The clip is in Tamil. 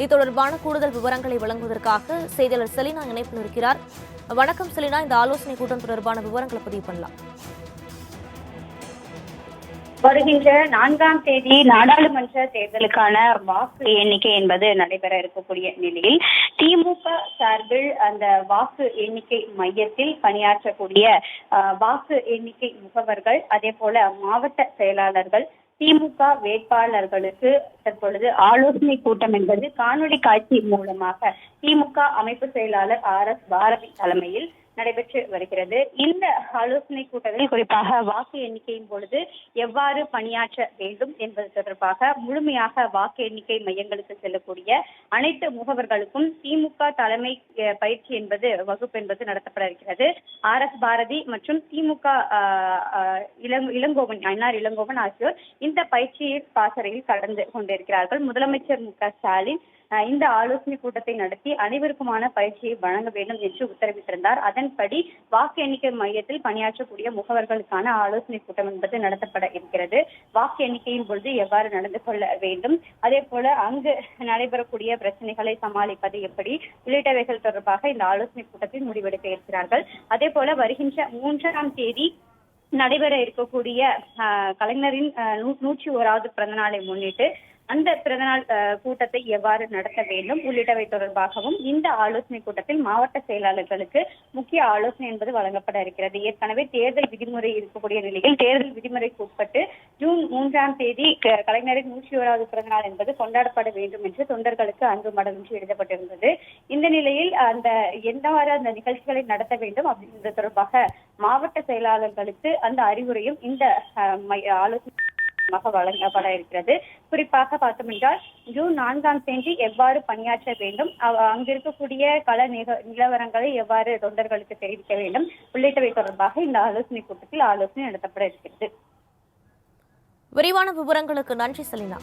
இது தொடர்பான கூடுதல் விவரங்களை வழங்குவதற்காக செய்தியாளர் செலினா இணைப்பில் இருக்கிறார். வணக்கம் செலினா, இந்த ஆலோசனை கூட்டம் தொடர்பான விவரங்களை பதிவு பண்ணலாம். வருகின்ற 4ஆம் தேதி நாடாளுமன்ற தேர்தலுக்கான வாக்கு எண்ணிக்கை என்பது நடைபெற இருக்கக்கூடிய நிலையில் திமுக சார்பில் அந்த வாக்கு எண்ணிக்கை மையத்தில் பணியாற்றக்கூடிய வாக்கு எண்ணிக்கை முகவர்கள், அதே போல மாவட்ட செயலாளர்கள், திமுக வேட்பாளர்களுக்கு தற்பொழுது ஆலோசனை கூட்டம் என்பது காணொலி காட்சி மூலமாக திமுக அமைப்பு செயலாளர் RS பாரதி தலைமையில் நடைபெற்று வருகிறது. இந்த ஆலோசனை கூட்டத்தில் குறிப்பாக வாக்கு எண்ணிக்கையின் பொழுது எவ்வாறு பணியாற்ற வேண்டும் என்பது தொடர்பாக முழுமையாக வாக்கு எண்ணிக்கை மையங்களுக்கு செல்லக்கூடிய அனைத்து முகவர்களுக்கும் திமுக தலைமை பயிற்சி வகுப்பு என்பது நடத்தப்பட இருக்கிறது. RS பாரதி மற்றும் திமுக இளங்கோவன் ஆகியோர் இந்த பயிற்சியில் பாசறையில் கடந்து கொண்டிருக்கிறார்கள். முதலமைச்சர் MK ஸ்டாலின் இந்த ஆலோசனை கூட்டத்தை நடத்தி அனைவருக்குமான பயிற்சியை வழங்க வேண்டும் என்று உத்தரவிட்டிருந்தார். அதன்படி வாக்கு எண்ணிக்கை மையத்தில் பணியாற்றக்கூடிய முகவர்களுக்கான ஆலோசனை கூட்டம் என்பது நடத்தப்பட இருக்கிறது. வாக்கு எண்ணிக்கையின் பொழுது எவ்வாறு நடந்து கொள்ள வேண்டும், அதே போல அங்கு நடைபெறக்கூடிய பிரச்சனைகளை சமாளிப்பது எப்படி உள்ளிட்டவைகள் தொடர்பாக இந்த ஆலோசனை கூட்டத்தில் முடிவெடுக்க இருக்கிறார்கள். அதே போல வருகின்ற 3ஆம் தேதி நடைபெற இருக்கக்கூடிய கலைஞரின் 101வது பிறந்த நாளை முன்னிட்டு அந்த பிறந்தநாள் கூட்டத்தை எவ்வாறு நடத்த வேண்டும் உள்ளிட்டவை தொடர்பாகவும் இந்த ஆலோசனை கூட்டத்தில் மாவட்ட செயலாளர்களுக்கு முக்கிய ஆலோசனை என்பது வழங்கப்பட இருக்கிறது. ஏற்கனவே தேர்தல் விதிமுறை இருக்கக்கூடிய நிலையில் தேர்தல் விதிமுறைக்கு உட்பட்டு ஜூன் 3ஆம் தேதி கலைஞரின் 101வது பிறந்தநாள் என்பது கொண்டாடப்பட வேண்டும் என்று தொண்டர்களுக்கு அங்கு மடங்கு எழுதப்பட்டிருந்தது. இந்த நிலையில் எந்தவாறு அந்த நிகழ்ச்சிகளை நடத்த வேண்டும் அப்படின்றது தொடர்பாக மாவட்ட செயலாளர்களுக்கு அந்த அறிவுரையும் இந்த ஆலோசனை வழங்கப்பட இருக்கிறது. குறிப்பாக பார்த்தோம் என்றால் ஜூன் 4ஆம் தேதி எவ்வாறு பணியாற்ற வேண்டும், அங்கிருக்கக்கூடிய கள நிலவரங்களை எவ்வாறு தொண்டர்களுக்கு தெரிவிக்க வேண்டும் உள்ளிட்டவை தொடர்பாக இந்த ஆலோசனை கூட்டத்தில் ஆலோசனை நடத்தப்பட இருக்கிறது. விரிவான விவரங்களுக்கு நன்றி செலினா.